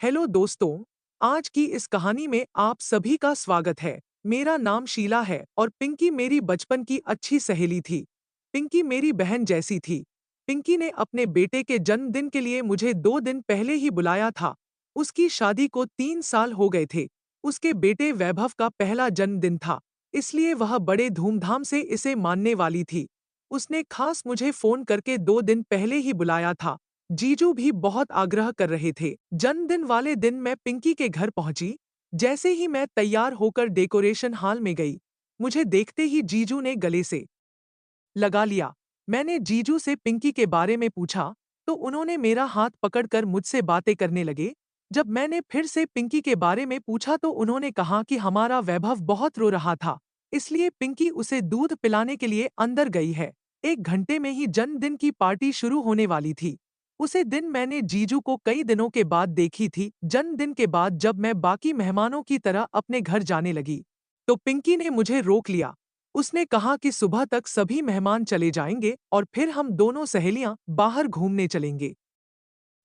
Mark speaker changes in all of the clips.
Speaker 1: Hello दोस्तों। आज की इस कहानी में आप सभी का स्वागत है। मेरा नाम शीला है और पिंकी मेरी बचपन की अच्छी सहेली थी। पिंकी मेरी बहन जैसी थी। पिंकी ने अपने बेटे के जन्मदिन के लिए मुझे 2 दिन पहले ही बुलाया था। उसकी शादी को 3 साल हो गए थे। उसके बेटे वैभव का पहला जन्मदिन था, इसलिए वह बड़े धूमधाम से इसे मानने वाली थी। उसने खास मुझे फोन करके 2 दिन पहले ही बुलाया था। जीजू भी बहुत आग्रह कर रहे थे। जन्मदिन वाले दिन मैं पिंकी के घर पहुंची। जैसे ही मैं तैयार होकर डेकोरेशन हॉल में गई, मुझे देखते ही जीजू ने गले से लगा लिया। मैंने जीजू से पिंकी के बारे में पूछा, तो उन्होंने मेरा हाथ पकड़कर मुझसे बातें करने लगे। जब मैंने फिर से पिंकी के बारे में पूछा तो उन्होंने कहा कि हमारा वैभव बहुत रो रहा था, इसलिए पिंकी उसे दूध पिलाने के लिए अंदर गई है। 1 घंटे में ही जन्मदिन की पार्टी शुरू होने वाली थी। उसे दिन मैंने जीजू को कई दिनों के बाद देखी थी। जन्मदिन के बाद जब मैं बाकी मेहमानों की तरह अपने घर जाने लगी, तो पिंकी ने मुझे रोक लिया। उसने कहा कि सुबह तक सभी मेहमान चले जाएंगे और फिर हम दोनों सहेलियां बाहर घूमने चलेंगे।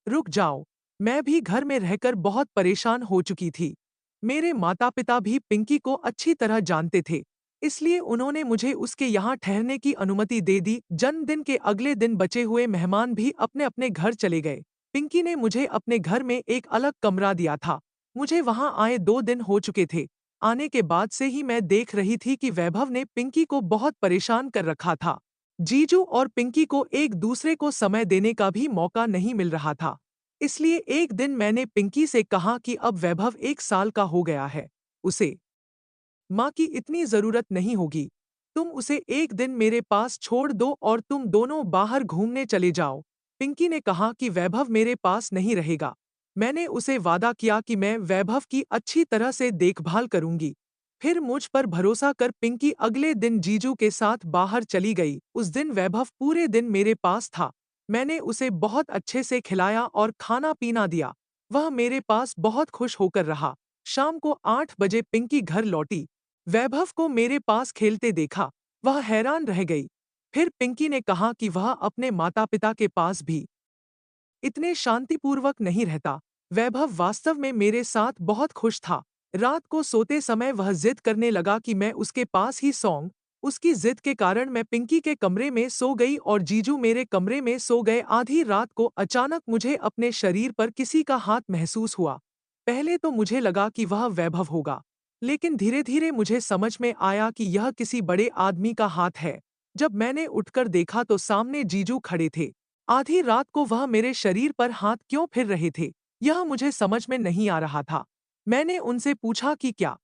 Speaker 1: रुक जाओ, मैं भी घर में रहकर बहुत परेशान हो चुकी थी। मेरे माता-पिता भी पिंकी को अच्छी तरह जानते थे, इसलिए उन्होंने मुझे उसके यहाँ ठहरने की अनुमति दे दी। जन्मदिन के अगले दिन बचे हुए मेहमान भी अपने-अपने घर चले गए। पिंकी ने मुझे अपने घर में एक अलग कमरा दिया था। मुझे वहाँ आए 2 दिन हो चुके थे। आने के बाद से ही मैं देख रही थी कि वैभव ने पिंकी को बहुत परेशान कर रखा था। जीजू और पिंकी को एक दूसरे को समय देने का भी मौका नहीं मिल रहा था। इसलिए एक दिन मैंने पिंकी से कहा कि अब वैभव 1 साल का हो गया है। उसे माँ की इतनी जरूरत नहीं होगी। तुम उसे एक दिन मेरे पास छोड़ दो और तुम दोनों बाहर घूमने चले जाओ। पिंकी ने कहा कि वैभव मेरे पास नहीं रहेगा। मैंने उसे वादा किया कि मैं वैभव की अच्छी तरह से देखभाल करूंगी। फिर मुझ पर भरोसा कर पिंकी अगले दिन जीजू के साथ बाहर चली गई। उस दिन वैभव पूरे दिन मेरे पास था। मैंने उसे बहुत अच्छे से खिलाया और खाना पीना दिया। वह मेरे पास बहुत खुश होकर रहा। शाम को 8 बजे पिंकी घर लौटी। वैभव को मेरे पास खेलते देखा। वह हैरान रह गई। फिर पिंकी ने कहा कि वह अपने माता-पिता के पास भी इतने शांतिपूर्वक नहीं रहता। वैभव वास्तव में मेरे साथ बहुत खुश था। रात को सोते समय वह जिद करने लगा कि मैं उसके पास ही सोऊं। उसकी जिद के कारण मैं पिंकी के कमरे में सो गई और जीजू मेरे कमरे में सो गए। आधी रात को अचानक मुझे अपने शरीर पर किसी का हाथ महसूस हुआ। पहले तो मुझे लगा कि वह वैभव होगा, लेकिन धीरे-धीरे मुझे समझ में आया कि यह किसी बड़े आदमी का हाथ है। जब मैंने उठकर देखा तो सामने जीजू खड़े थे। आधी रात को वह मेरे शरीर पर हाथ क्यों फिर रहे थे, यह मुझे समझ में नहीं आ रहा था। मैंने उनसे पूछा कि क्या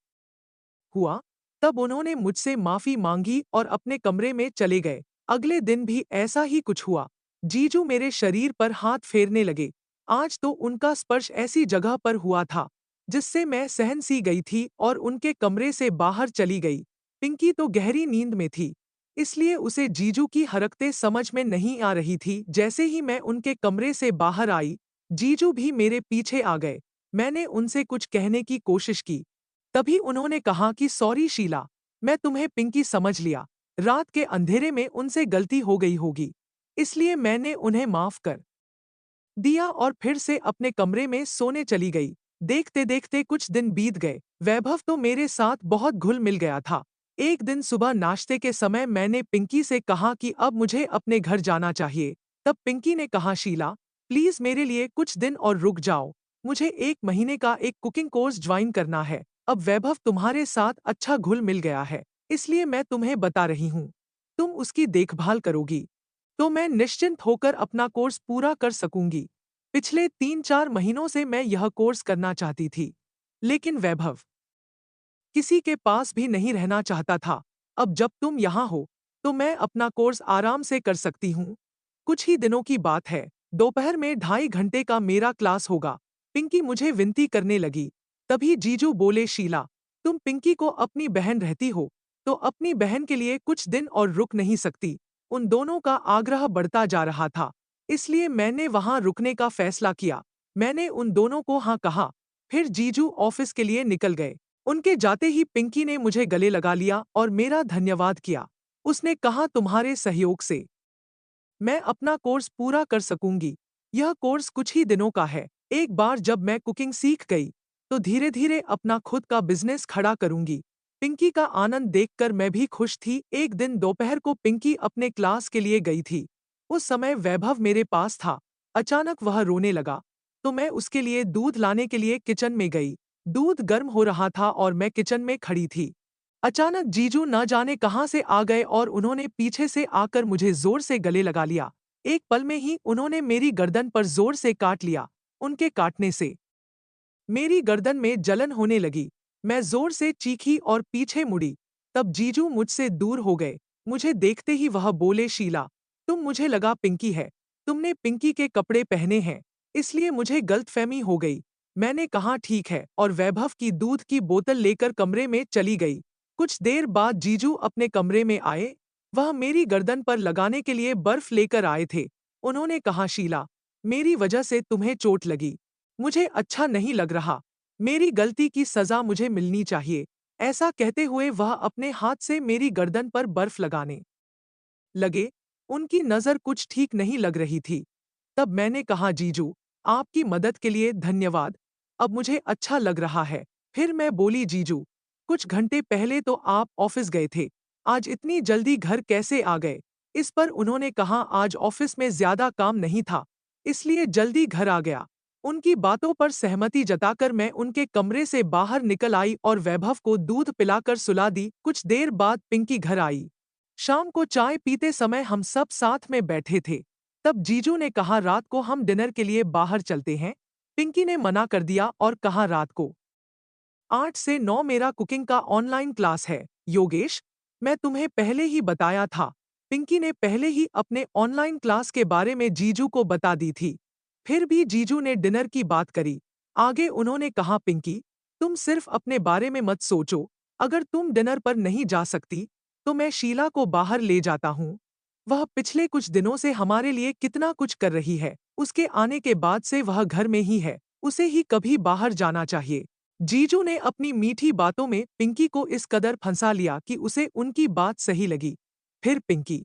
Speaker 1: हुआ। तब उन्होंने मुझसे माफी मांगी और अपने कमरे में चले गए। अगले दिन भी ऐसा ही कुछ हुआ। जीजू मेरे शरीर पर हाथ फेरने लगे। आज तो उनका स्पर्श ऐसी जगह पर हुआ था जिससे मैं सहम सी गई थी और उनके कमरे से बाहर चली गई। पिंकी तो गहरी नींद में थी, इसलिए उसे जीजू की हरकतें समझ में नहीं आ रही थी। जैसे ही मैं उनके कमरे से बाहर आई, जीजू भी मेरे पीछे आ गए। मैंने उनसे कुछ कहने की कोशिश की। तभी उन्होंने कहा कि सॉरी शीला, मैं तुम्हें पिंकी समझ लिया। रात के अंधेरे में उनसे गलती हो गई होगी, इसलिए मैंने उन्हें माफ कर दिया और फिर से अपने कमरे में सोने चली गई। देखते देखते कुछ दिन बीत गए। वैभव तो मेरे साथ बहुत घुल मिल गया था। एक दिन सुबह नाश्ते के समय मैंने पिंकी से कहा कि अब मुझे अपने घर जाना चाहिए। तब पिंकी ने कहा, शीला प्लीज मेरे लिए कुछ दिन और रुक जाओ। मुझे 1 महीने का एक कुकिंग कोर्स ज्वाइन करना है। अब वैभव तुम्हारे साथ अच्छा घुल मिल गया है, इसलिए मैं तुम्हें बता रही हूँ। तुम उसकी देखभाल करोगी तो मैं निश्चिंत होकर अपना कोर्स पूरा कर सकूंगी। पिछले 3-4 महीनों से मैं यह कोर्स करना चाहती थी, लेकिन वैभव किसी के पास भी नहीं रहना चाहता था। अब जब तुम यहाँ हो, तो मैं अपना कोर्स आराम से कर सकती हूँ। कुछ ही दिनों की बात है, दोपहर में 2.5 घंटे का मेरा क्लास होगा। पिंकी मुझे विनती करने लगी। तभी जीजू बोले, शीला तुम पिंकी को अपनी बहन रहती हो, तो अपनी बहन के लिए कुछ दिन और रुक नहीं सकती। उन दोनों का आग्रह बढ़ता जा रहा था, इसलिए मैंने वहां रुकने का फैसला किया। मैंने उन दोनों को हाँ कहा। फिर जीजू ऑफिस के लिए निकल गए। उनके जाते ही पिंकी ने मुझे गले लगा लिया और मेरा धन्यवाद किया। उसने कहा, तुम्हारे सहयोग से मैं अपना कोर्स पूरा कर सकूंगी। यह कोर्स कुछ ही दिनों का है। एक बार जब मैं कुकिंग सीख गई, तो धीरे-धीरे अपना खुद का बिजनेस खड़ा करूंगी। पिंकी का आनंद देखकर मैं भी खुश थी। एक दिन दोपहर को पिंकी अपने क्लास के लिए गई थी। उस समय वैभव मेरे पास था। अचानक वह रोने लगा, तो मैं उसके लिए दूध लाने के लिए किचन में गई। दूध गर्म हो रहा था और मैं किचन में खड़ी थी। अचानक जीजू न जाने कहां से आ गए और उन्होंने पीछे से आकर मुझे जोर से गले लगा लिया। एक पल में ही उन्होंने मेरी गर्दन पर जोर से काट लिया। उनके काटने से मेरी गर्दन में जलन होने लगी। मैं जोर से चीखी और पीछे मुड़ी। तब जीजू मुझसे दूर हो गए। मुझे देखते ही वह बोले, शीला, तुम मुझे लगा पिंकी है। तुमने पिंकी के कपड़े पहने हैं, इसलिए मुझे गलतफहमी हो गई। मैंने कहा ठीक है और वैभव की दूध की बोतल लेकर कमरे में चली गई। कुछ देर बाद जीजू अपने कमरे में आए। वह मेरी गर्दन पर लगाने के लिए बर्फ लेकर आए थे। उन्होंने कहा, शीला, मेरी वजह से तुम्हें चोट लगी। मुझे अच्छा नहीं लग रहा। मेरी गलती की सजा मुझे मिलनी चाहिए। ऐसा कहते हुए वह अपने हाथ से मेरी गर्दन पर बर्फ लगाने लगे। उनकी नज़र कुछ ठीक नहीं लग रही थी। तब मैंने कहा, जीजू, आपकी मदद के लिए धन्यवाद। अब मुझे अच्छा लग रहा है। फिर मैं बोली, जीजू, कुछ घंटे पहले तो आप ऑफिस गए थे। आज इतनी जल्दी घर कैसे आ गए? इस पर उन्होंने कहा, आज ऑफिस में ज्यादा काम नहीं था, इसलिए जल्दी घर आ गया। उनकी बातों पर सहमति जताकर मैं उनके कमरे से बाहर निकल आई और वैभव को दूध पिलाकर सुला दी। कुछ देर बाद पिंकी घर आई। शाम को चाय पीते समय हम सब साथ में बैठे थे। तब जीजू ने कहा, रात को हम डिनर के लिए बाहर चलते हैं। पिंकी ने मना कर दिया और कहा, रात को 8 से 9 मेरा कुकिंग का ऑनलाइन क्लास है। योगेश, मैं तुम्हें पहले ही बताया था। पिंकी ने पहले ही अपने ऑनलाइन क्लास के बारे में जीजू को बता दी थी। फिर भी जीजू ने डिनर की बात करी। आगे उन्होंने कहा, पिंकी, तुम सिर्फ अपने बारे में मत सोचो। अगर तुम डिनर पर नहीं जा सकती, तो मैं शीला को बाहर ले जाता हूँ। वह पिछले कुछ दिनों से हमारे लिए कितना कुछ कर रही है। उसके आने के बाद से वह घर में ही है। उसे ही कभी बाहर जाना चाहिए। जीजू ने अपनी मीठी बातों में पिंकी को इस कदर फंसा लिया कि उसे उनकी बात सही लगी। फिर पिंकी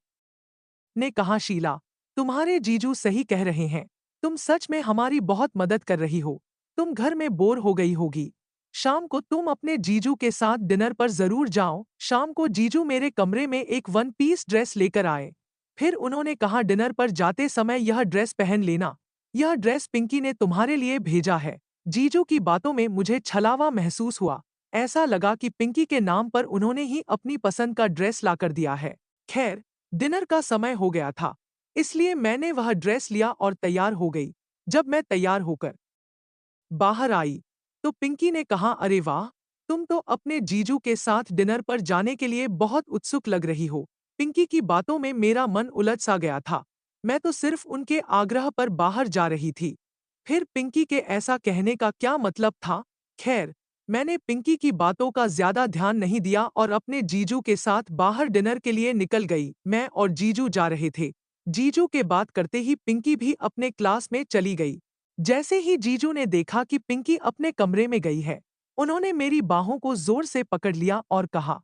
Speaker 1: ने कहा, शीला, तुम्हारे जीजू सही कह रहे हैं। तुम सच में हमारी बहुत मदद कर रही हो। तुम घर में बोर हो गई होगी। शाम को तुम अपने जीजू के साथ डिनर पर जरूर जाओ। शाम को जीजू मेरे कमरे में एक वन पीस ड्रेस लेकर आए। फिर उन्होंने कहा, डिनर पर जाते समय यह ड्रेस पहन लेना। यह ड्रेस पिंकी ने तुम्हारे लिए भेजा है। जीजू की बातों में मुझे छलावा महसूस हुआ। ऐसा लगा कि पिंकी के नाम पर उन्होंने ही अपनी पसंद का ड्रेस लाकर दिया है। खैर, डिनर का समय हो गया था, इसलिए मैंने वह ड्रेस लिया और तैयार हो गई। जब मैं तैयार होकर बाहर आई, तो पिंकी ने कहा, अरे वाह, तुम तो अपने जीजू के साथ डिनर पर जाने के लिए बहुत उत्सुक लग रही हो। पिंकी की बातों में मेरा मन उलझ सा गया था। मैं तो सिर्फ उनके आग्रह पर बाहर जा रही थी। फिर पिंकी के ऐसा कहने का क्या मतलब था? खैर, मैंने पिंकी की बातों का ज्यादा ध्यान नहीं दिया और अपने जीजू के साथ बाहर डिनर के लिए निकल गई। मैं और जीजू जा रहे थे। जीजू के बात करते ही पिंकी भी अपने क्लास में चली गई। जैसे ही जीजू ने देखा कि पिंकी अपने कमरे में गई है, उन्होंने मेरी बाहों को जोर से पकड़ लिया और कहा,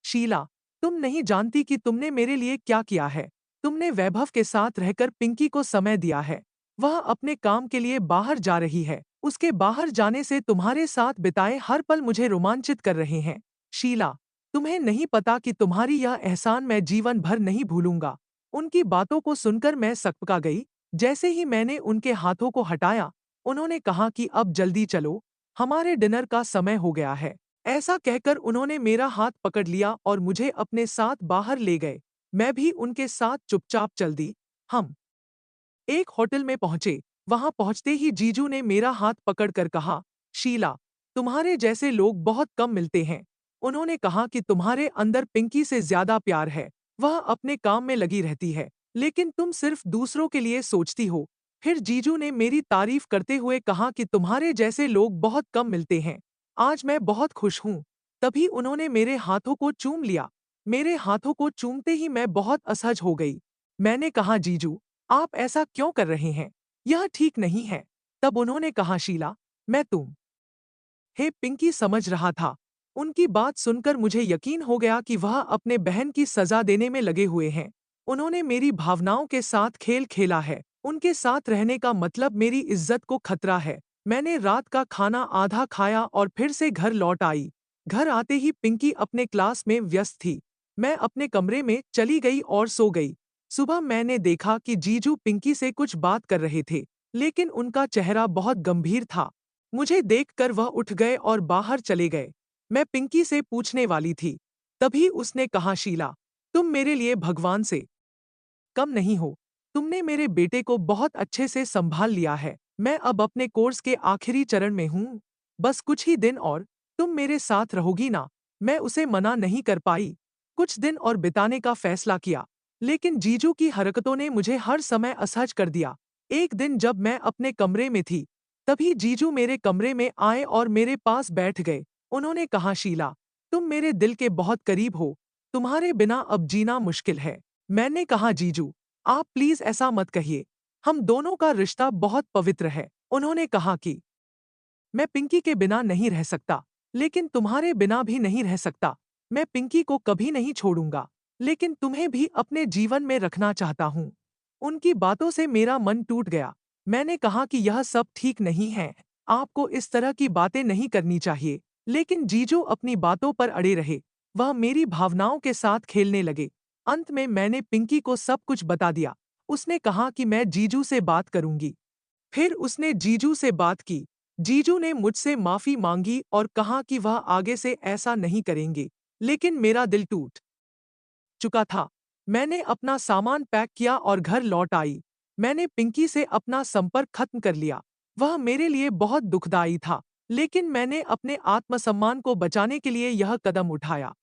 Speaker 1: शीला, तुम नहीं जानती कि तुमने मेरे लिए क्या किया है। तुमने वैभव के साथ रहकर पिंकी को समय दिया है। वह अपने काम के लिए बाहर जा रही है। उसके बाहर जाने से तुम्हारे साथ बिताए हर पल मुझे रोमांचित कर रहे हैं। शीला, तुम्हें नहीं पता कि तुम्हारी यह एहसान मैं जीवन भर नहीं भूलूंगा। उनकी बातों को सुनकर मैं सकपका गई। जैसे ही मैंने उनके हाथों को हटाया, उन्होंने कहा कि अब जल्दी चलो, हमारे डिनर का समय हो गया है। ऐसा कहकर उन्होंने मेरा हाथ पकड़ लिया और मुझे अपने साथ बाहर ले गए। मैं भी उनके साथ चुपचाप चल दी। हम एक होटल में पहुंचे। वहां पहुंचते ही जीजू ने मेरा हाथ पकड़कर कहा, शीला, तुम्हारे जैसे लोग बहुत कम मिलते हैं। उन्होंने कहा कि तुम्हारे अंदर पिंकी से ज्यादा प्यार है। वह अपने काम में लगी रहती है, लेकिन तुम सिर्फ दूसरों के लिए सोचती हो। फिर जीजू ने मेरी तारीफ करते हुए कहा कि तुम्हारे जैसे लोग बहुत कम मिलते हैं। आज मैं बहुत खुश हूँ। तभी उन्होंने मेरे हाथों को चूम लिया। मेरे हाथों को चूमते ही मैं बहुत असहज हो गई। मैंने कहा, जीजू, आप ऐसा क्यों कर रहे हैं? यह ठीक नहीं है। तब उन्होंने कहा, शीला, मैं तुम हे पिंकी समझ रहा था। उनकी बात सुनकर मुझे यकीन हो गया कि वह अपने बहन की सजा देने में लगे हुए हैं। उन्होंने मेरी भावनाओं के साथ खेल खेला है। उनके साथ रहने का मतलब मेरी इज्जत को खतरा है। मैंने रात का खाना आधा खाया और फिर से घर लौट आई। घर आते ही पिंकी अपने क्लास में व्यस्त थी। मैं अपने कमरे में चली गई और सो गई। सुबह मैंने देखा कि जीजू पिंकी से कुछ बात कर रहे थे, लेकिन उनका चेहरा बहुत गंभीर था। मुझे देखकर वह उठ गए और बाहर चले गए। मैं पिंकी से पूछने वाली थी, तभी उसने कहा, शीला, तुम मेरे लिए भगवान से कम नहीं हो। तुमने मेरे बेटे को बहुत अच्छे से संभाल लिया है। मैं अब अपने कोर्स के आखिरी चरण में हूँ। बस कुछ ही दिन और तुम मेरे साथ रहोगी ना? मैं उसे मना नहीं कर पाई। कुछ दिन और बिताने का फैसला किया, लेकिन जीजू की हरकतों ने मुझे हर समय असहज कर दिया। एक दिन जब मैं अपने कमरे में थी, तभी जीजू मेरे कमरे में आए और मेरे पास बैठ गए। उन्होंने कहा, शीला, तुम मेरे दिल के बहुत करीब हो। तुम्हारे बिना अब जीना मुश्किल है। मैंने कहा, जीजू, आप प्लीज ऐसा मत कहिए। हम दोनों का रिश्ता बहुत पवित्र है। उन्होंने कहा कि मैं पिंकी के बिना नहीं रह सकता, लेकिन तुम्हारे बिना भी नहीं रह सकता। मैं पिंकी को कभी नहीं छोड़ूंगा, लेकिन तुम्हें भी अपने जीवन में रखना चाहता हूँ। उनकी बातों से मेरा मन टूट गया। मैंने कहा कि यह सब ठीक नहीं है। आपको इस तरह की बातें नहीं करनी चाहिए। लेकिन जीजू अपनी बातों पर अड़े रहे। वह मेरी भावनाओं के साथ खेलने लगे। अंत में मैंने पिंकी को सब कुछ बता दिया। उसने कहा कि मैं जीजू से बात करूंगी। फिर उसने जीजू से बात की। जीजू ने मुझसे माफी मांगी और कहा कि वह आगे से ऐसा नहीं करेंगे। लेकिन मेरा दिल टूट चुका था। मैंने अपना सामान पैक किया और घर लौट आई। मैंने पिंकी से अपना संपर्क खत्म कर लिया। वह मेरे लिए बहुत दुखदाई था, लेकिन मैंने अपने आत्मसम्मान को बचाने के लिए यह कदम उठाया।